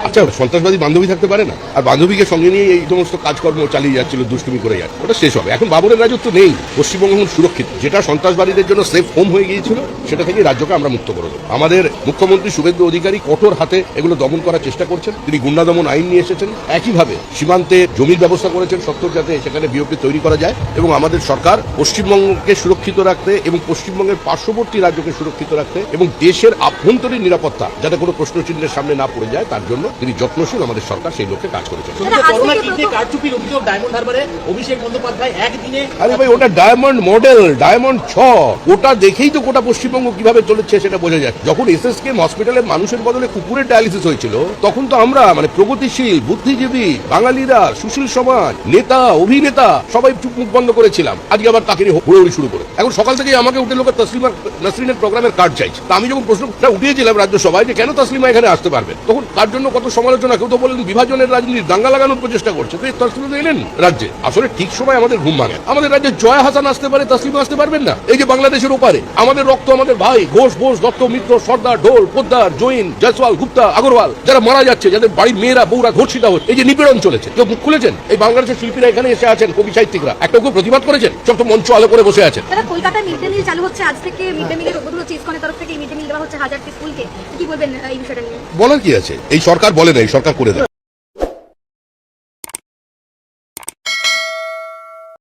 আচ্ছা, সন্ত্রাসবাদী বান্ধবী থাকতে পারে না? আর বান্ধবীকে সঙ্গে নিয়ে এই সমস্ত কাজকর্ম চালিয়ে যাচ্ছিল, দুষ্টুমি করে যাচ্ছে, ওটা শেষ হবে। এখন বাবরের রাজত্ব নেই, পশ্চিমবঙ্গ এখন সুরক্ষিত। যেটা সন্ত্রাসবাদীদের জন্য সেফ হোম হয়ে গিয়েছিল, সেটা থেকে রাজ্যকে আমরা মুক্ত করে দেবো। আমাদের মুখ্যমন্ত্রী শুভেন্দু অধিকারী কঠোর হাতে এগুলো দমন করার চেষ্টা করছেন। তিনি গুন্ডা দমন আইন নিয়ে এসেছেন। একইভাবে সীমান্তে জমির ব্যবস্থা করেছেন সত্তর, যাতে সেখানে বিওপি তৈরি করা যায়। এবং আমাদের সরকার পশ্চিমবঙ্গকে সুরক্ষিত রাখতে এবং পশ্চিমবঙ্গের পার্শ্ববর্তী রাজ্যকে সুরক্ষিত রাখতে এবং দেশের আভ্যন্তরীণ নিরাপত্তা যাতে কোনো প্রশ্নচিহ্নের সামনে না পড়ে যায়, তার জন্য তিনি যত্নশীল। আমাদের সরকার সেই লক্ষ্যে কাজ করেছে। অভিষেক বন্দ্যোপাধ্যায় একদিনে, আরে ভাই, ওটা ডায়মন্ড মডেল, ডায়মন্ড 6, ওটা দেখেই তো গোটা পশ্চিমবঙ্গ কিভাবে চলেছে সেটা বোঝা যায়। যখন এসএসকে হসপিটালে মানুষের বদলে কুকুরের ডায়ালিসিস হয়েছিল, তখন তো আমরা প্রগতিশীল বুদ্ধিজীবী বাঙালিরা, সুশীল সমাজ, নেতা, অভিনেতা সবাই চুপ মুখ বন্ধ করেছিলাম। আজকে আবার তাকে নিয়ে হুড়োহুড়ি শুরু করে। এখন সকাল থেকে আমাকে উঠে লোকের তসলিমা নাসরিনের প্রোগ্রামের কার্ড চাইছে। তা আমি যখন প্রশ্নটা উঠিয়েছিলাম রাজ্যসভায় যে কেন তসলিমা এখানে আসতে পারবে, তখন তার জন্য কত সমালোচনা। কেউ তো বললেন বিভাজনের রাজনীতি, দাঙ্গা লাগানোর প্রচেষ্টা করছে। তো এই তসলিমা এলেন রাজ্যে, আসলে ঠিক সময় আমাদের ঘুম ভাঙে। আমাদের রাজ্যে জয়া হাসান আসতে পারে, তসলিমা আসতে পারবেন না? এই যে বাংলাদেশের ওপারে আমাদের রক্ত, আমাদের ভাই ঘোষ, বোস, দত্ত, মিত্র, সর্দার, ঢোল, পোদ্দার, জৈন, জয়সওয়াল, গুপ্তা, আগরওয়াল, যারা মারা যাচ্ছে, যাদের বাড়ির মেয়েরা বউরা ধর্ষিত হচ্ছে, এই যে নিপীড়ন চলেছে, কেউ মুখ খুলেছেন? এই বাংলাদেশের শিল্পীরা এখানে এসে আছেন, কবি সাহিত্যিকরা একটা কেউ প্রতিবাদ করেছেন? সব তো মঞ্চ আলো করে বসে আছেন। তারা কলকাতায় মিড ডে মিল চালু হচ্ছে আজ থেকে। মিড ডে মিলের উদ্বোধন হচ্ছে ইসকনের তরফ থেকে। মিড ডে মিল দেওয়া হচ্ছে 1000টি স্কুলকে। কি বলবেন এই বিষয়টা নিয়ে? বলার কি আছে? এই সরকার বলে না, এই সরকার করে দেয়।